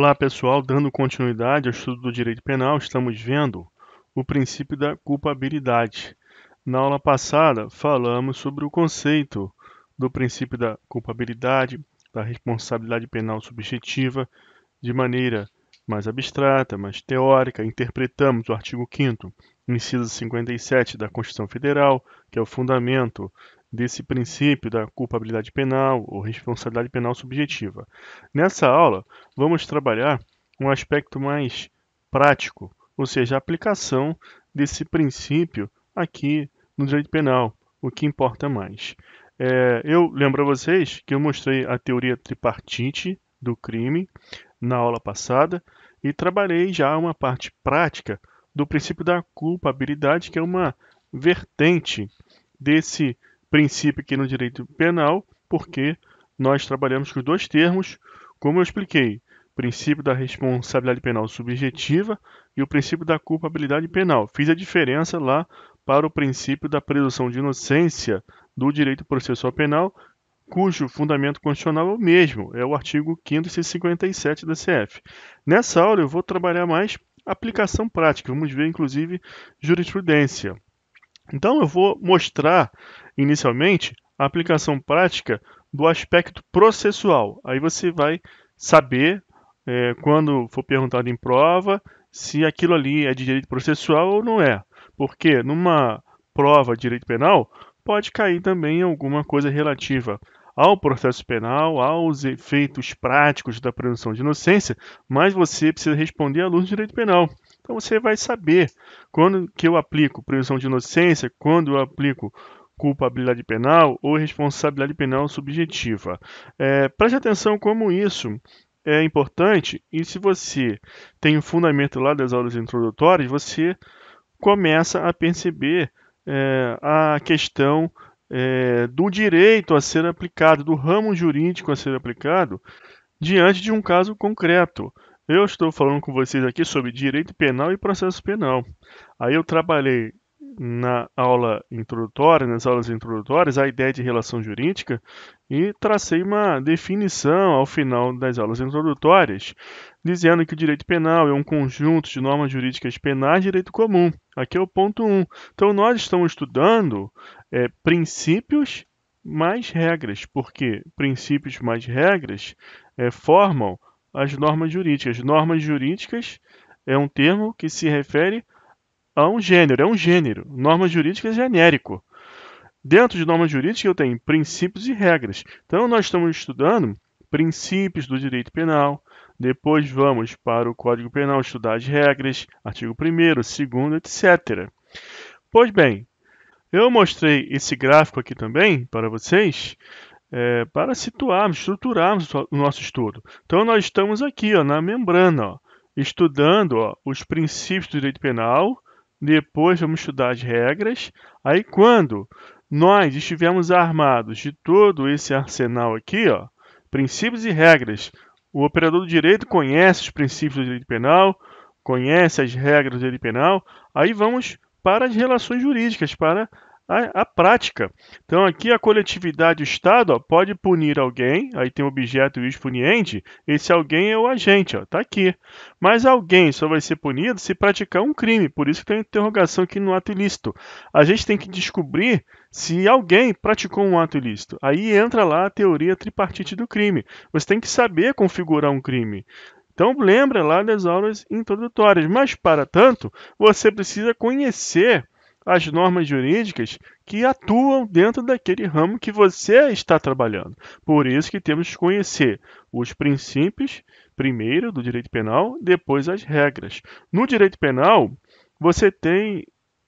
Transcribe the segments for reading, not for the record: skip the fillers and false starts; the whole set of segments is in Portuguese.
Olá pessoal, dando continuidade ao estudo do direito penal, estamos vendo o princípio da culpabilidade. Na aula passada, falamos sobre o conceito do princípio da culpabilidade, da responsabilidade penal subjetiva, de maneira mais abstrata, mais teórica. Interpretamos o artigo 5º, inciso 57 da Constituição Federal, que é o fundamento desse princípio da culpabilidade penal ou responsabilidade penal subjetiva. Nessa aula, vamos trabalhar um aspecto mais prático, ou seja, a aplicação desse princípio aqui no direito penal, o que importa mais. Eu lembro a vocês que eu mostrei a teoria tripartite do crime na aula passada e trabalhei já uma parte prática do princípio da culpabilidade, que é uma vertente desse princípio aqui no direito penal, porque nós trabalhamos com os dois termos, como eu expliquei, princípio da responsabilidade penal subjetiva e o princípio da culpabilidade penal. Fiz a diferença lá para o princípio da presunção de inocência do direito processual penal, cujo fundamento constitucional é o mesmo, é o artigo 5º e 57 da CF. Nessa aula eu vou trabalhar mais aplicação prática, vamos ver inclusive jurisprudência. Então eu vou mostrar inicialmente a aplicação prática do aspecto processual. Aí você vai saber, quando for perguntado em prova, se aquilo ali é de direito processual ou não é. Porque numa prova de direito penal, pode cair também alguma coisa relativa ao processo penal, aos efeitos práticos da presunção de inocência, mas você precisa responder à luz do direito penal. Então você vai saber quando que eu aplico presunção de inocência, quando eu aplico culpabilidade penal ou responsabilidade penal subjetiva. Preste atenção como isso é importante, e se você tem o fundamento lá das aulas introdutórias, você começa a perceber a questão do direito a ser aplicado, do ramo jurídico a ser aplicado, diante de um caso concreto. Eu estou falando com vocês aqui sobre direito penal e processo penal. Aí eu trabalhei na aula introdutória, nas aulas introdutórias, a ideia de relação jurídica e tracei uma definição ao final das aulas introdutórias, dizendo que o direito penal é um conjunto de normas jurídicas penais de direito comum. Aqui é o ponto 1. Então, nós estamos estudando princípios mais regras, porque princípios mais regras formam as normas jurídicas. Normas jurídicas é um termo que se refere a um gênero, é um gênero. Normas jurídicas é genérico. Dentro de normas jurídicas eu tenho princípios e regras. Então nós estamos estudando princípios do direito penal, depois vamos para o Código Penal estudar as regras, artigo 1º, 2º, etc. Pois bem, eu mostrei esse gráfico aqui também para vocês, para situarmos, estruturarmos o nosso estudo. Então nós estamos aqui na membrana, estudando os princípios do direito penal, depois vamos estudar as regras. Aí quando nós estivermos armados de todo esse arsenal aqui, princípios e regras, o operador do direito conhece os princípios do direito penal, conhece as regras do direito penal, aí vamos para as relações jurídicas, para a prática. Então aqui a coletividade, o Estado, pode punir alguém, aí tem o objeto e o expuniente, esse alguém é o agente, está aqui. Mas alguém só vai ser punido se praticar um crime, por isso que tem a interrogação aqui no ato ilícito. A gente tem que descobrir se alguém praticou um ato ilícito. Aí entra lá a teoria tripartite do crime. Você tem que saber configurar um crime. Então lembra lá das aulas introdutórias, mas para tanto, você precisa conhecer as normas jurídicas que atuam dentro daquele ramo que você está trabalhando. Por isso que temos que conhecer os princípios, primeiro, do direito penal, depois as regras. No direito penal, você tem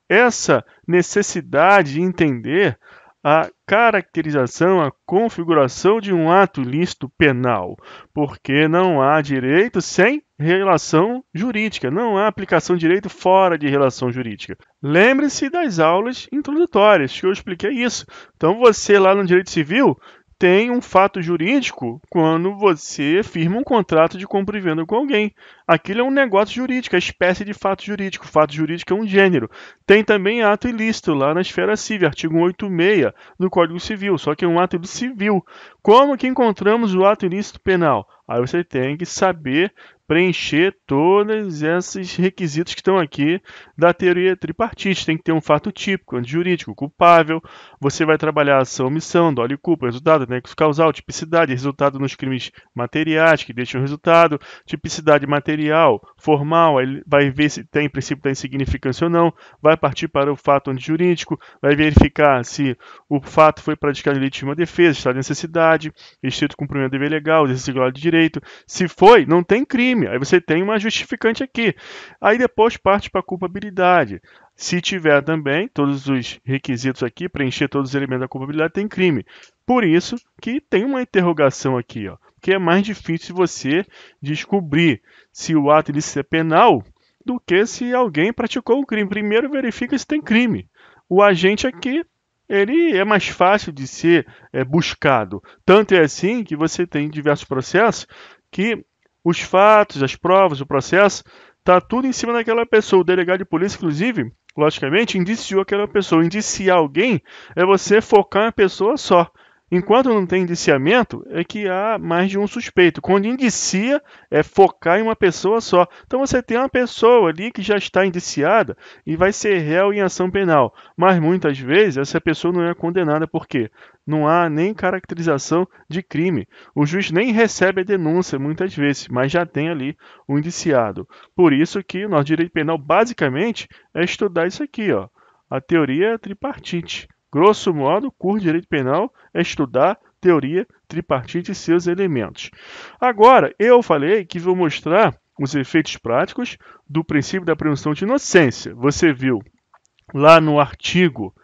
essa necessidade de entender a caracterização, a configuração de um ato ilícito penal, porque não há direito sem relação jurídica, não há aplicação de direito fora de relação jurídica. Lembre-se das aulas introdutórias, que eu expliquei isso. Então você lá no direito civil tem um fato jurídico quando você firma um contrato de compra e venda com alguém. Aquilo é um negócio jurídico, é espécie de fato jurídico. Fato jurídico é um gênero. Tem também ato ilícito lá na esfera civil, artigo 186 do Código Civil, só que é um ato civil. Como que encontramos o ato ilícito penal? Aí você tem que saber preencher todos esses requisitos que estão aqui da teoria tripartite. Tem que ter um fato típico, antijurídico, culpável. Você vai trabalhar ação, omissão, dolo e culpa, resultado, nexo causal, tipicidade, resultado nos crimes materiais que deixam resultado, tipicidade material, formal, aí vai ver se tem princípio da insignificância ou não, vai partir para o fato antijurídico, vai verificar se o fato foi praticado em legítima defesa, estado de necessidade, estrito cumprimento do dever legal, exercício de direito. Se foi, não tem crime. Aí você tem uma justificante aqui. Aí depois parte para a culpabilidade. Se tiver também todos os requisitos aqui, preencher todos os elementos da culpabilidade, tem crime. Por isso que tem uma interrogação aqui, ó, que é mais difícil você descobrir se o ato ilícito é penal do que se alguém praticou um crime. Primeiro verifica se tem crime. O agente aqui, ele é mais fácil de ser buscado. Tanto é assim que você tem diversos processos que os fatos, as provas, o processo, está tudo em cima daquela pessoa. O delegado de polícia, inclusive, logicamente, indiciou aquela pessoa. Indiciar alguém é você focar em uma pessoa só. Enquanto não tem indiciamento, é que há mais de um suspeito. Quando indicia, é focar em uma pessoa só. Então você tem uma pessoa ali que já está indiciada e vai ser réu em ação penal. Mas muitas vezes essa pessoa não é condenada. Por quê? Não há nem caracterização de crime. O juiz nem recebe a denúncia muitas vezes, mas já tem ali o indiciado. Por isso que o nosso direito penal basicamente é estudar isso aqui, ó, a teoria tripartite. Grosso modo, o curso de Direito Penal é estudar teoria tripartite e seus elementos. Agora, eu falei que vou mostrar os efeitos práticos do princípio da presunção de inocência. Você viu lá no artigo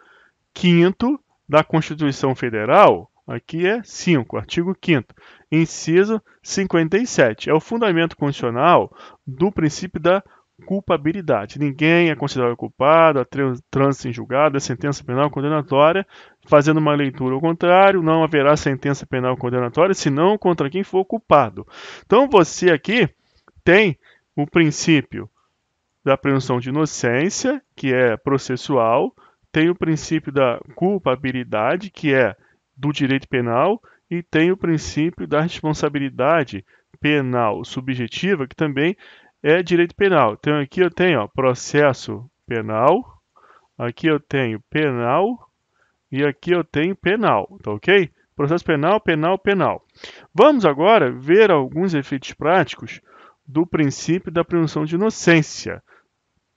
5º da Constituição Federal, aqui é 5, artigo 5º, inciso 57. É o fundamento constitucional do princípio da culpabilidade. Ninguém é considerado culpado, a trânsito em julgado, a sentença penal condenatória. Fazendo uma leitura ao contrário, não haverá sentença penal condenatória, senão contra quem for culpado. Então você aqui tem o princípio da presunção de inocência, que é processual, tem o princípio da culpabilidade, que é do direito penal, e tem o princípio da responsabilidade penal subjetiva, que também é direito penal. Então aqui eu tenho, ó, processo penal, aqui eu tenho penal e aqui eu tenho penal, tá ok? Processo penal, penal, penal. Vamos agora ver alguns efeitos práticos do princípio da presunção de inocência,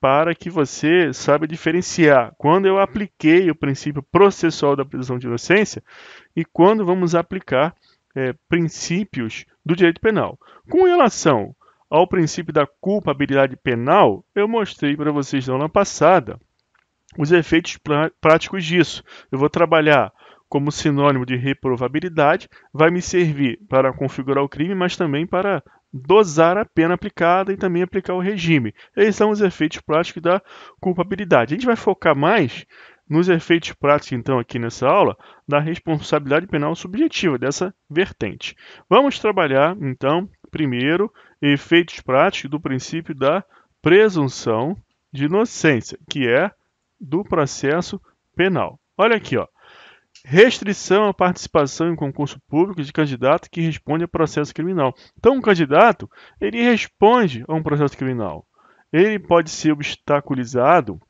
para que você saiba diferenciar quando eu apliquei o princípio processual da presunção de inocência e quando vamos aplicar princípios do direito penal. Com relação ao princípio da culpabilidade penal, eu mostrei para vocês na aula passada os efeitos práticos disso. Eu vou trabalhar como sinônimo de reprovabilidade, vai me servir para configurar o crime, mas também para dosar a pena aplicada e também aplicar o regime. Esses são os efeitos práticos da culpabilidade. A gente vai focar mais nos efeitos práticos, então, aqui nessa aula, da responsabilidade penal subjetiva, dessa vertente. Vamos trabalhar, então, primeiro, efeitos práticos do princípio da presunção de inocência, que é do processo penal. Olha aqui, ó. Restrição à participação em concurso público de candidato que responde a processo criminal. Então, um candidato, ele responde a um processo criminal. Ele pode ser obstaculizado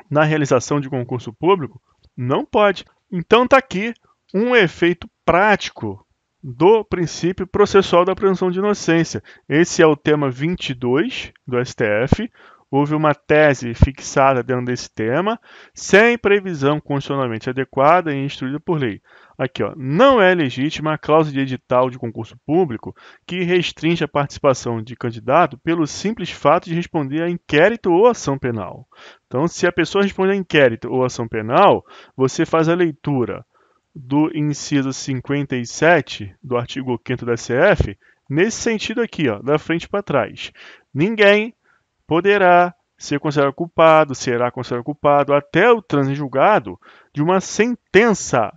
na realização de concurso público? Não pode. Então, está aqui um efeito prático do princípio processual da presunção de inocência. Esse é o tema 22 do STF. Houve uma tese fixada dentro desse tema, sem previsão constitucionalmente adequada e instruída por lei. Aqui, ó, não é legítima a cláusula de edital de concurso público que restringe a participação de candidato pelo simples fato de responder a inquérito ou ação penal. Então, se a pessoa responde a inquérito ou ação penal, você faz a leitura do inciso 57 do artigo 5º da CF, nesse sentido aqui, ó, da frente para trás. Ninguém poderá ser considerado culpado, será considerado culpado até o trânsito em julgado de uma sentença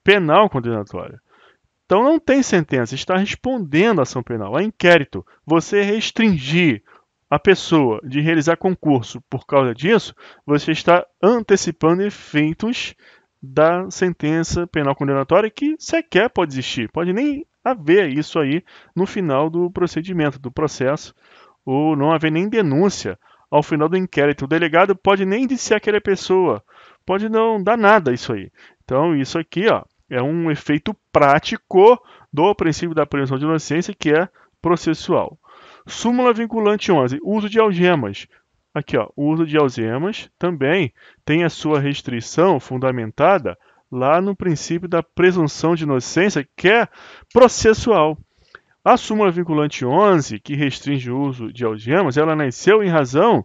penal condenatória. Então não tem sentença, está respondendo a ação penal, a inquérito. Você restringir a pessoa de realizar concurso por causa disso, você está antecipando efeitos da sentença penal condenatória que sequer pode existir, pode nem haver isso aí no final do procedimento, do processo, ou não haver nem denúncia ao final do inquérito. O delegado pode nem indiciar aquela pessoa, pode não dar nada isso aí. Então, isso aqui, ó, é um efeito prático do princípio da presunção de inocência, que é processual. Súmula vinculante 11, uso de algemas. Aqui, ó, o uso de algemas também tem a sua restrição fundamentada lá no princípio da presunção de inocência, que é processual. A súmula vinculante 11, que restringe o uso de algemas, ela nasceu em razão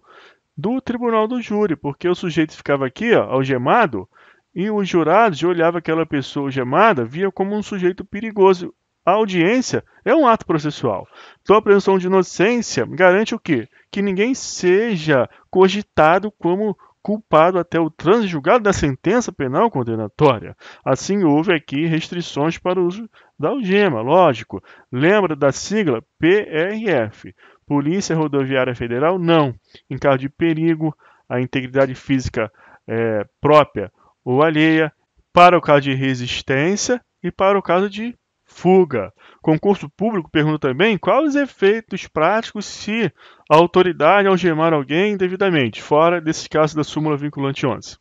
do tribunal do júri, porque o sujeito ficava aqui, ó, algemado, e os jurados olhavam aquela pessoa algemada, via como um sujeito perigoso. A audiência é um ato processual. Então, a presunção de inocência garante o quê? Que ninguém seja cogitado como culpado até o trânsito julgado da sentença penal condenatória. Assim, houve aqui restrições para o uso da algema, lógico. Lembra da sigla PRF? Polícia Rodoviária Federal? Não. Em caso de perigo, a integridade física própria ou alheia, para o caso de resistência e para o caso de fuga. Concurso público pergunta também quais os efeitos práticos se a autoridade algemar alguém indevidamente, fora desse caso da súmula vinculante 11.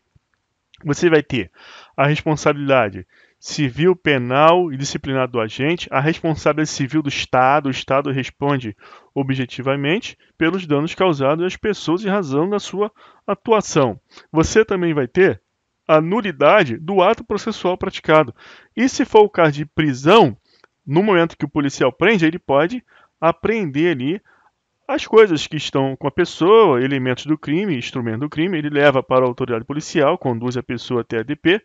Você vai ter a responsabilidade civil, penal e disciplinar do agente, a responsabilidade civil do Estado. O Estado responde objetivamente pelos danos causados às pessoas em razão da sua atuação. Você também vai ter a nulidade do ato processual praticado. E se for o caso de prisão, no momento que o policial prende, ele pode apreender ali as coisas que estão com a pessoa, elementos do crime, instrumento do crime, ele leva para a autoridade policial, conduz a pessoa até a DP,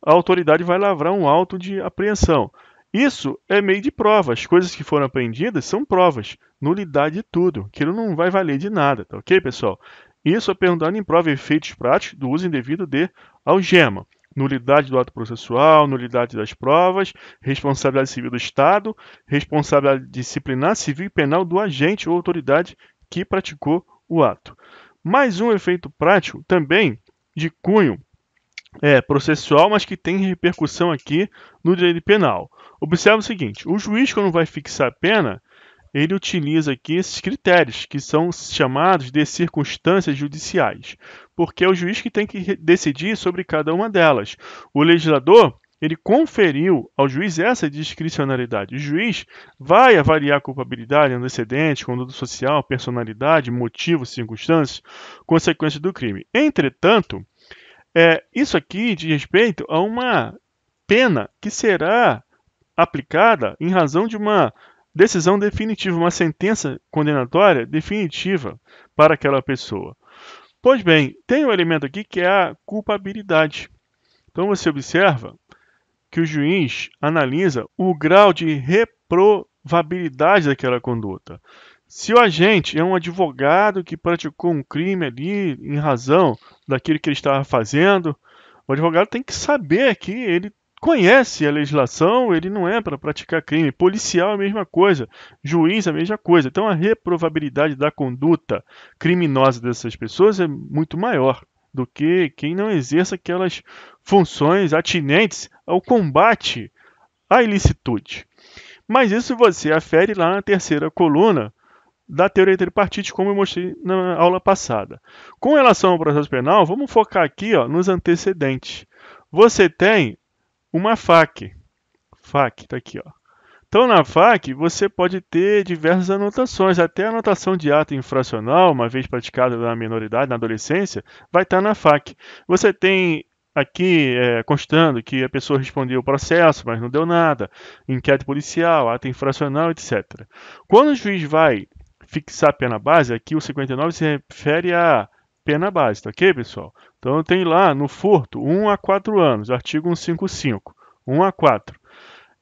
a autoridade vai lavrar um auto de apreensão. Isso é meio de prova, as coisas que foram apreendidas são provas, nulidade de tudo, aquilo não vai valer de nada, tá ok, pessoal? Isso é perguntando em prova efeitos práticos do uso indevido de algema. Nulidade do ato processual, nulidade das provas, responsabilidade civil do Estado, responsabilidade disciplinar civil e penal do agente ou autoridade que praticou o ato. Mais um efeito prático, também de cunho processual, mas que tem repercussão aqui no direito penal. Observe o seguinte, o juiz, quando vai fixar a pena, ele utiliza aqui esses critérios, que são chamados de circunstâncias judiciais, porque é o juiz que tem que decidir sobre cada uma delas. O legislador, ele conferiu ao juiz essa discricionariedade. O juiz vai avaliar a culpabilidade, antecedentes, conduta social, personalidade, motivos, circunstâncias, consequências do crime. Entretanto, isso aqui diz respeito a uma pena que será aplicada em razão de uma decisão definitiva, uma sentença condenatória definitiva para aquela pessoa. Pois bem, tem um elemento aqui que é a culpabilidade. Então você observa que o juiz analisa o grau de reprovabilidade daquela conduta. Se o agente é um advogado que praticou um crime ali em razão daquilo que ele estava fazendo, o advogado tem que saber que ele conhece a legislação, ele não é para praticar crime. Policial é a mesma coisa, juiz é a mesma coisa. Então a reprovabilidade da conduta criminosa dessas pessoas é muito maior do que quem não exerce aquelas funções atinentes ao combate à ilicitude. Mas isso você afere lá na terceira coluna da teoria tripartite, como eu mostrei na aula passada. Com relação ao processo penal, vamos focar aqui nos antecedentes. Você tem uma FAQ. FAQ está aqui. Então, na FAQ, você pode ter diversas anotações. Até a anotação de ato infracional, uma vez praticada na menoridade, na adolescência, vai estar na FAQ. Você tem aqui constando que a pessoa respondeu o processo, mas não deu nada. Inquérito policial, ato infracional, etc. Quando o juiz vai fixar a pena base, aqui o 59 se refere à pena base, tá ok, pessoal? Então tem lá no furto 1 a 4 anos, artigo 155, 1 a 4.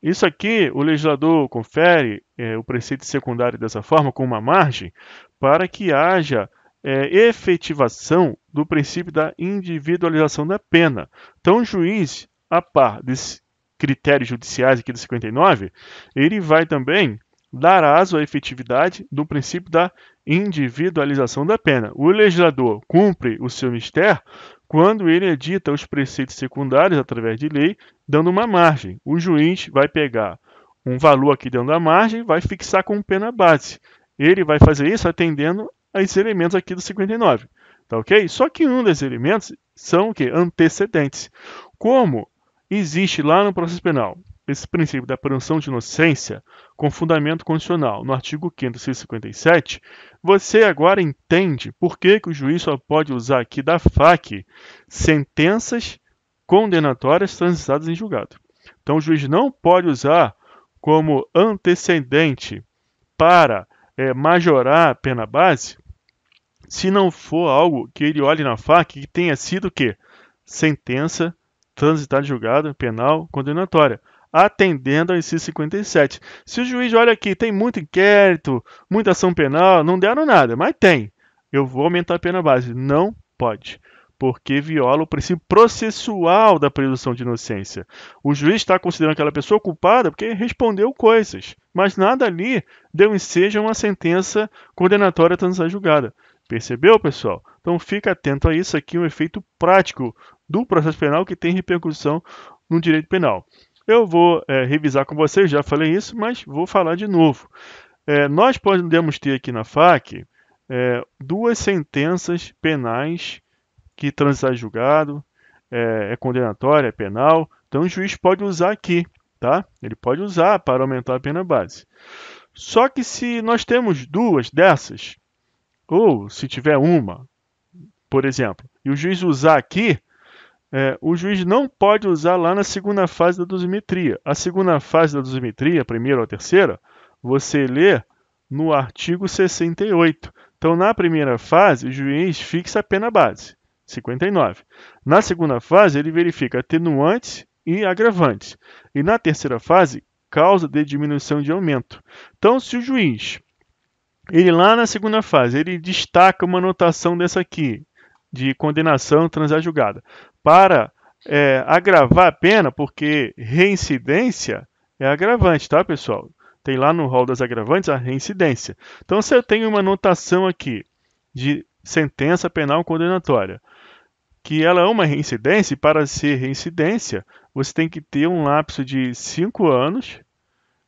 Isso aqui o legislador confere o preceito secundário dessa forma, com uma margem, para que haja efetivação do princípio da individualização da pena. Então o juiz, a par desses critérios judiciais aqui do 59, ele vai também dar aso à efetividade do princípio da individualização da pena. O legislador cumpre o seu mistério quando ele edita os preceitos secundários através de lei, dando uma margem. O juiz vai pegar um valor aqui dentro da margem, vai fixar como pena base. Ele vai fazer isso atendendo a esses elementos aqui do 59, tá ok? Só que um desses elementos são o quê? Antecedentes. Como existe lá no processo penal esse princípio da presunção de inocência com fundamento constitucional no artigo 5º, 157, você agora entende por que o juiz só pode usar aqui da FAQ sentenças condenatórias transitadas em julgado. Então, o juiz não pode usar como antecedente para majorar a pena base se não for algo que ele olhe na FAQ que tenha sido o quê? Sentença transitada em julgado penal condenatória, atendendo ao inciso 57. Se o juiz olha aqui, tem muito inquérito, muita ação penal, não deram nada, mas tem. Eu vou aumentar a pena base. Não pode, porque viola o princípio processual da presunção de inocência. O juiz está considerando aquela pessoa culpada porque respondeu coisas, mas nada ali deu ensejo a uma sentença condenatória transitada em julgada. Percebeu, pessoal? Então fica atento a isso aqui, um efeito prático do processo penal que tem repercussão no direito penal. Eu vou revisar com vocês, já falei isso, mas vou falar de novo. Nós podemos ter aqui na FAQ duas sentenças penais que transitar em julgado, é condenatória, é penal, então o juiz pode usar aqui, tá? Ele pode usar para aumentar a pena base. Só que se nós temos duas dessas, ou se tiver uma, por exemplo, e o juiz usar aqui, o juiz não pode usar lá na segunda fase da dosimetria. A segunda fase da dosimetria, a primeira ou a terceira, você lê no artigo 68. Então, na primeira fase, o juiz fixa a pena base, 59. Na segunda fase, ele verifica atenuantes e agravantes. E na terceira fase, causa de diminuição de aumento. Então, se o juiz, ele lá na segunda fase, ele destaca uma anotação dessa aqui, de condenação transitada em julgada, para agravar a pena, porque reincidência é agravante, tá, pessoal? Tem lá no rol das agravantes a reincidência. Então, se eu tenho uma anotação aqui de sentença penal condenatória, que ela é uma reincidência, e para ser reincidência, você tem que ter um lapso de 5 anos,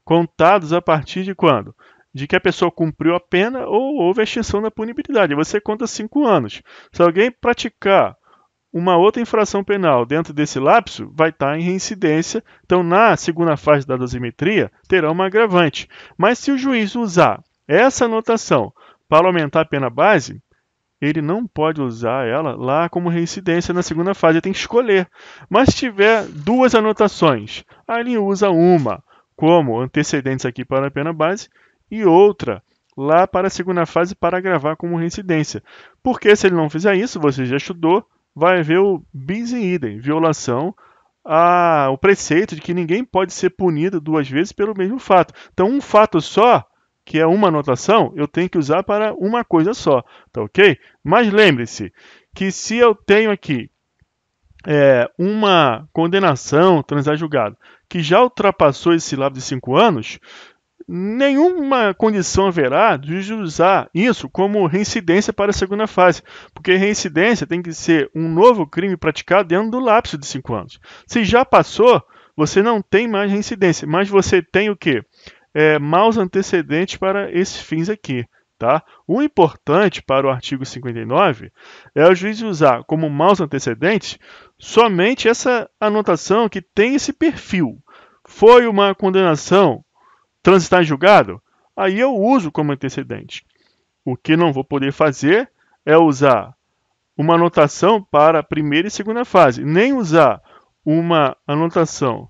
contados a partir de quando? De que a pessoa cumpriu a pena ou houve a extinção da punibilidade. Você conta 5 anos. Se alguém praticar uma outra infração penal dentro desse lapso, vai estar em reincidência. Então, na segunda fase da dosimetria, terá uma agravante. Mas se o juiz usar essa anotação para aumentar a pena base, ele não pode usar ela lá como reincidência na segunda fase, ele tem que escolher. Mas se tiver duas anotações, aí ele usa uma como antecedentes aqui para a pena base e outra lá para a segunda fase para agravar como reincidência. Porque se ele não fizer isso, você já estudou, vai haver o bis in idem, violação ao preceito de que ninguém pode ser punido duas vezes pelo mesmo fato. Então, um fato só, que é uma anotação, eu tenho que usar para uma coisa só, tá ok? Mas lembre-se que se eu tenho aqui uma condenação transitada em julgado que já ultrapassou esse lapso de 5 anos, nenhuma condição haverá de usar isso como reincidência para a segunda fase, porque reincidência tem que ser um novo crime praticado dentro do lapso de 5 anos. Se já passou, você não tem mais reincidência, mas você tem o quê? Maus antecedentes para esses fins aqui. Tá? O importante para o artigo 59 é o juiz usar como maus antecedentes somente essa anotação que tem esse perfil. Foi uma condenação transitar em julgado? Aí eu uso como antecedente. O que não vou poder fazer é usar uma anotação para a primeira e segunda fase, nem usar uma anotação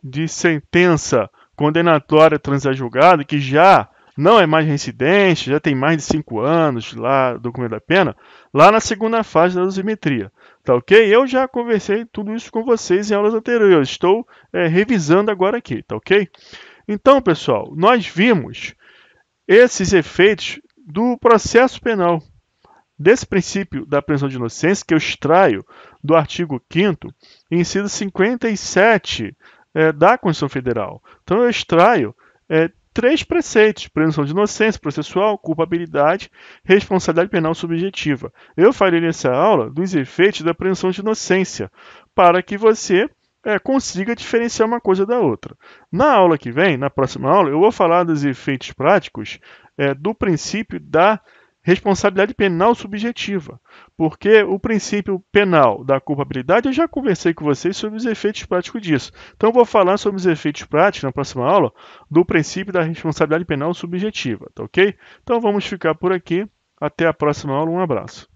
de sentença condenatória transitar em julgado, que já não é mais reincidente, já tem mais de 5 anos lá do cumprimento da pena, lá na segunda fase da dosimetria. Tá ok? Eu já conversei tudo isso com vocês em aulas anteriores, estou revisando agora aqui, tá ok? Então, pessoal, nós vimos esses efeitos do processo penal, desse princípio da presunção de inocência, que eu extraio do artigo 5º, inciso 57 da Constituição Federal. Então, eu extraio 3 preceitos: presunção de inocência processual, culpabilidade, responsabilidade penal subjetiva. Eu falei nessa aula dos efeitos da presunção de inocência, para que você consiga diferenciar uma coisa da outra. Na aula que vem, na próxima aula, eu vou falar dos efeitos práticos do princípio da responsabilidade penal subjetiva, porque o princípio penal da culpabilidade eu já conversei com vocês sobre os efeitos práticos disso. Então eu vou falar sobre os efeitos práticos na próxima aula do princípio da responsabilidade penal subjetiva, tá ok? Então vamos ficar por aqui. Até a próxima aula. Um abraço.